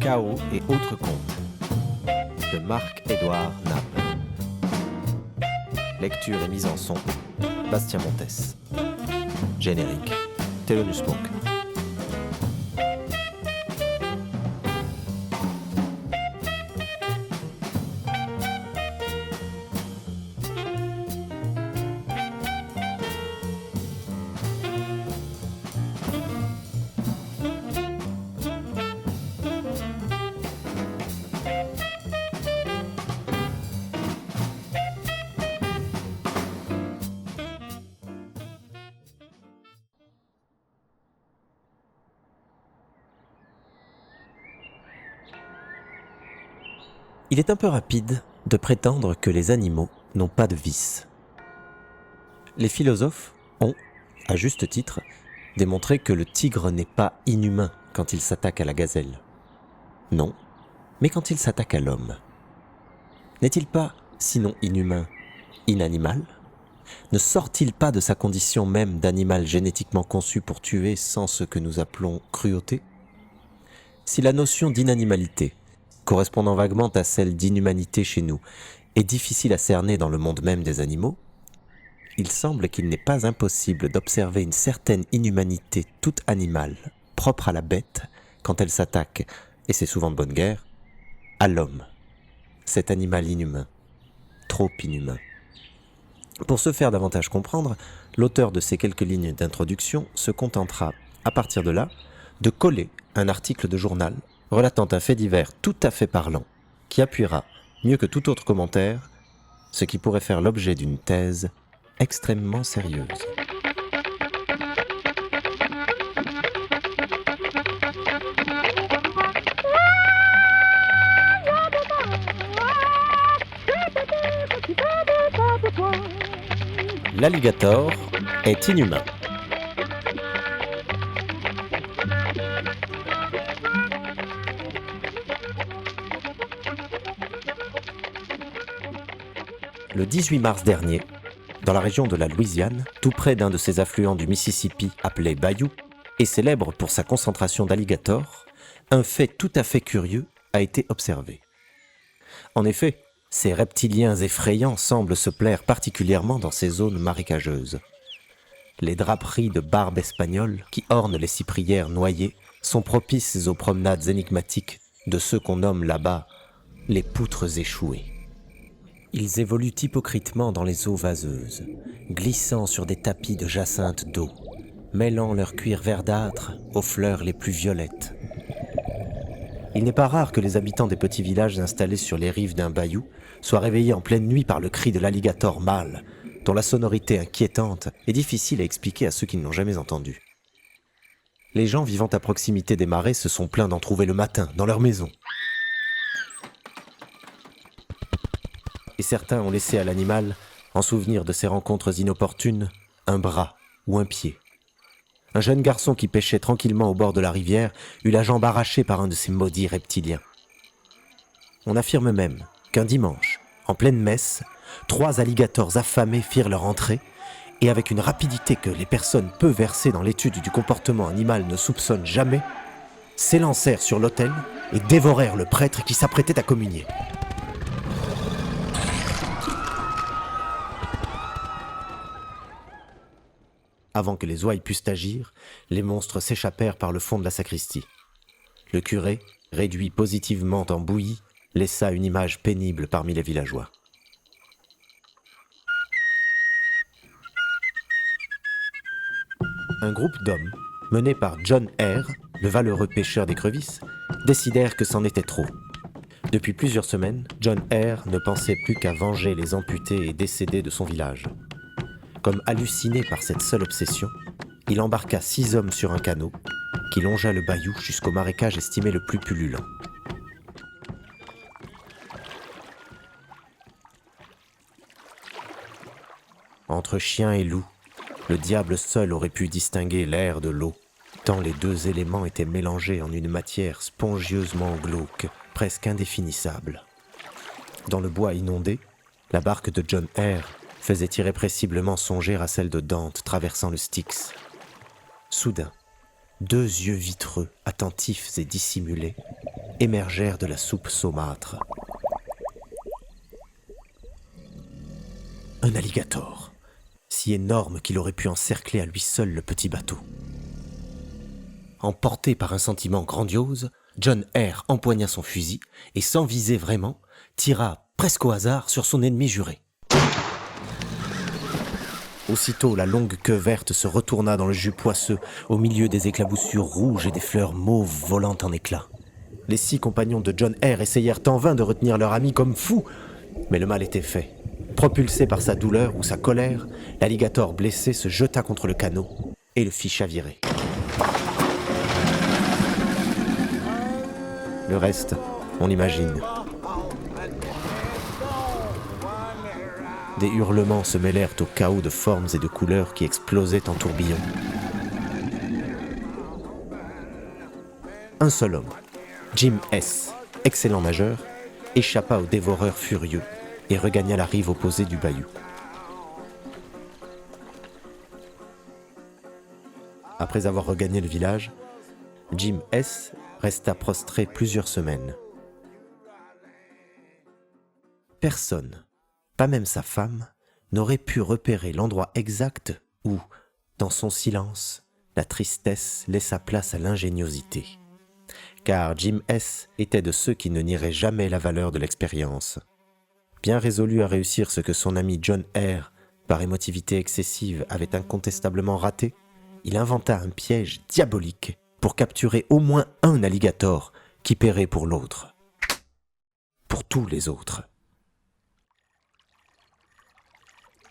Chaos et autres contes de Marc-Édouard Naples. Lecture et mise en son, Bastien Montes. Générique, Thelonious Monk. Il est un peu rapide de prétendre que les animaux n'ont pas de vices. Les philosophes ont, à juste titre, démontré que le tigre n'est pas inhumain quand il s'attaque à la gazelle. Non, mais quand il s'attaque à l'homme. N'est-il pas, sinon inhumain, inanimal ? Ne sort-il pas de sa condition même d'animal génétiquement conçu pour tuer sans ce que nous appelons cruauté ? Si la notion d'inanimalité, correspondant vaguement à celle d'inhumanité chez nous, est difficile à cerner dans le monde même des animaux, il semble qu'il n'est pas impossible d'observer une certaine inhumanité toute animale, propre à la bête, quand elle s'attaque, et c'est souvent de bonne guerre, à l'homme, cet animal inhumain, trop inhumain. Pour se faire davantage comprendre, l'auteur de ces quelques lignes d'introduction se contentera, à partir de là, de coller un article de journal relatant un fait divers tout à fait parlant, qui appuiera, mieux que tout autre commentaire, ce qui pourrait faire l'objet d'une thèse extrêmement sérieuse. L'alligator est inhumain. Le 18 mars dernier, dans la région de la Louisiane, tout près d'un de ses affluents du Mississippi appelé Bayou, et célèbre pour sa concentration d'alligators, un fait tout à fait curieux a été observé. En effet, ces reptiliens effrayants semblent se plaire particulièrement dans ces zones marécageuses. Les draperies de barbe espagnole qui ornent les cyprières noyées sont propices aux promenades énigmatiques de ceux qu'on nomme là-bas les poutres échouées. Ils évoluent hypocritement dans les eaux vaseuses, glissant sur des tapis de jacinthe d'eau, mêlant leur cuir verdâtre aux fleurs les plus violettes. Il n'est pas rare que les habitants des petits villages installés sur les rives d'un bayou soient réveillés en pleine nuit par le cri de l'alligator mâle, dont la sonorité inquiétante est difficile à expliquer à ceux qui ne l'ont jamais entendu. Les gens vivant à proximité des marais se sont plaints d'en trouver le matin, dans leur maison. Et certains ont laissé à l'animal, en souvenir de ces rencontres inopportunes, un bras ou un pied. Un jeune garçon qui pêchait tranquillement au bord de la rivière eut la jambe arrachée par un de ces maudits reptiliens. On affirme même qu'un dimanche, en pleine messe, 3 alligators affamés firent leur entrée et avec une rapidité que les personnes peu versées dans l'étude du comportement animal ne soupçonnent jamais, s'élancèrent sur l'autel et dévorèrent le prêtre qui s'apprêtait à communier. Avant que les ouailles pussent agir, les monstres s'échappèrent par le fond de la sacristie. Le curé, réduit positivement en bouillie, laissa une image pénible parmi les villageois. Un groupe d'hommes, mené par John Eyre, le valeureux pêcheur d'écrevisses, décidèrent que c'en était trop. Depuis plusieurs semaines, John Eyre ne pensait plus qu'à venger les amputés et décédés de son village. Comme halluciné par cette seule obsession, il embarqua 6 hommes sur un canot qui longea le bayou jusqu'au marécage estimé le plus pullulent. Entre chien et loup, le diable seul aurait pu distinguer l'air de l'eau, tant les 2 éléments étaient mélangés en une matière spongieusement glauque, presque indéfinissable. Dans le bois inondé, la barque de John Eyre faisait irrépressiblement songer à celle de Dante traversant le Styx. Soudain, 2 yeux vitreux, attentifs et dissimulés, émergèrent de la soupe saumâtre. Un alligator, si énorme qu'il aurait pu encercler à lui seul le petit bateau. Emporté par un sentiment grandiose, John Eyre empoigna son fusil et, sans viser vraiment, tira presque au hasard sur son ennemi juré. Aussitôt, la longue queue verte se retourna dans le jus poisseux au milieu des éclaboussures rouges et des fleurs mauves volant en éclats. Les 6 compagnons de John Eyre essayèrent en vain de retenir leur ami comme fou, mais le mal était fait. Propulsé par sa douleur ou sa colère, l'alligator blessé se jeta contre le canot et le fit chavirer. Le reste, on imagine. Des hurlements se mêlèrent au chaos de formes et de couleurs qui explosaient en tourbillons. Un seul homme, Jim S., excellent nageur, échappa aux dévoreurs furieux et regagna la rive opposée du bayou. Après avoir regagné le village, Jim S. resta prostré plusieurs semaines. Personne, pas même sa femme, n'aurait pu repérer l'endroit exact où, dans son silence, la tristesse laissa place à l'ingéniosité. Car Jim S. était de ceux qui ne nieraient jamais la valeur de l'expérience. Bien résolu à réussir ce que son ami John Eyre, par émotivité excessive, avait incontestablement raté, il inventa un piège diabolique pour capturer au moins un alligator qui paierait pour l'autre. Pour tous les autres.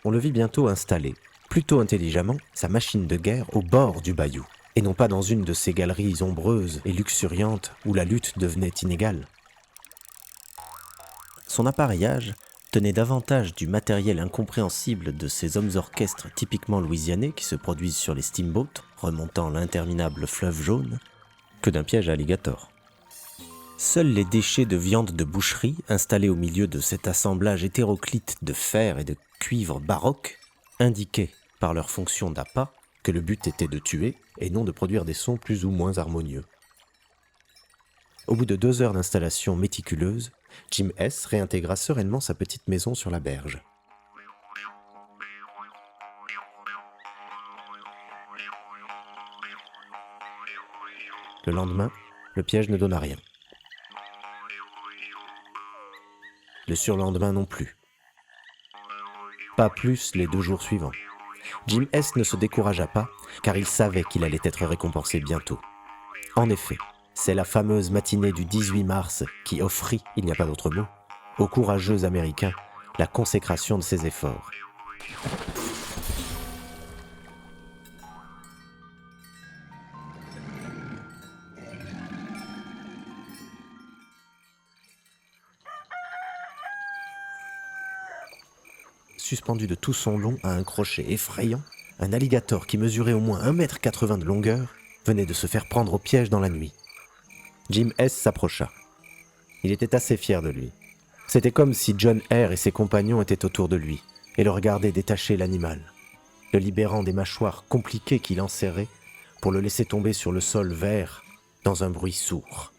On le vit bientôt installer, plutôt intelligemment, sa machine de guerre au bord du bayou, et non pas dans une de ces galeries ombreuses et luxuriantes où la lutte devenait inégale. Son appareillage tenait davantage du matériel incompréhensible de ces hommes orchestres typiquement louisianais qui se produisent sur les steamboats remontant l'interminable fleuve jaune que d'un piège à alligator. Seuls les déchets de viande de boucherie installés au milieu de cet assemblage hétéroclite de fer et de cuivre baroque indiquaient par leur fonction d'appât que le but était de tuer et non de produire des sons plus ou moins harmonieux. Au bout de 2 heures d'installation méticuleuse, Jim S. réintégra sereinement sa petite maison sur la berge. Le lendemain, le piège ne donna rien. Le surlendemain non plus. Pas plus les 2 jours suivants. Jim S. ne se découragea pas, car il savait qu'il allait être récompensé bientôt. En effet, c'est la fameuse matinée du 18 mars qui offrit, il n'y a pas d'autre mot, aux courageux Américains la consécration de ses efforts. Suspendu de tout son long à un crochet effrayant, un alligator qui mesurait au moins 1,80 m de longueur venait de se faire prendre au piège dans la nuit. Jim S. s'approcha. Il était assez fier de lui. C'était comme si John Eyre et ses compagnons étaient autour de lui et le regardaient détacher l'animal, le libérant des mâchoires compliquées qu'il enserrait pour le laisser tomber sur le sol vert dans un bruit sourd.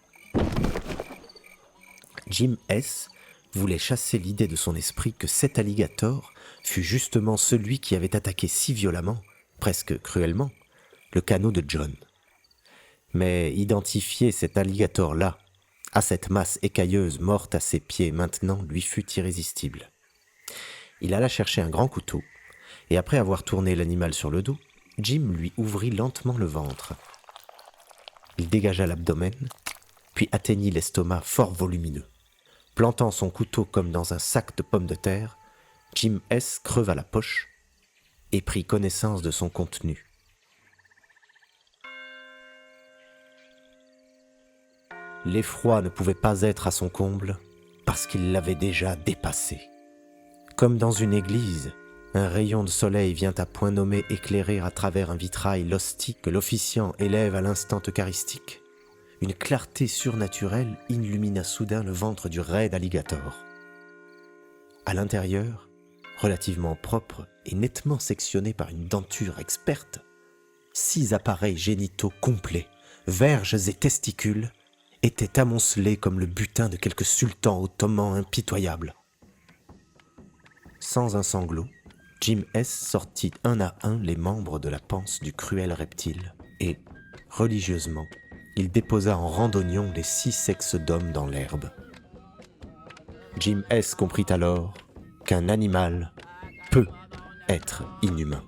Jim S. voulait chasser l'idée de son esprit que cet alligator fut justement celui qui avait attaqué si violemment, presque cruellement, le canot de John. Mais identifier cet alligator-là, à cette masse écailleuse morte à ses pieds maintenant, lui fut irrésistible. Il alla chercher un grand couteau, et après avoir tourné l'animal sur le dos, Jim lui ouvrit lentement le ventre. Il dégagea l'abdomen, puis atteignit l'estomac fort volumineux. Plantant son couteau comme dans un sac de pommes de terre, Jim S. creva la poche et prit connaissance de son contenu. L'effroi ne pouvait pas être à son comble parce qu'il l'avait déjà dépassé. Comme dans une église, un rayon de soleil vient à point nommé éclairer à travers un vitrail l'hostie que l'officiant élève à l'instant eucharistique. Une clarté surnaturelle illumina soudain le ventre du raide alligator. À l'intérieur, relativement propre et nettement sectionné par une denture experte, 6 appareils génitaux complets, verges et testicules, étaient amoncelés comme le butin de quelque sultan ottoman impitoyable. Sans un sanglot, Jim S. sortit un à un les membres de la panse du cruel reptile et, religieusement, il déposa en rang d'oignon les 6 sexes d'hommes dans l'herbe. Jim S. comprit alors qu'un animal peut être inhumain.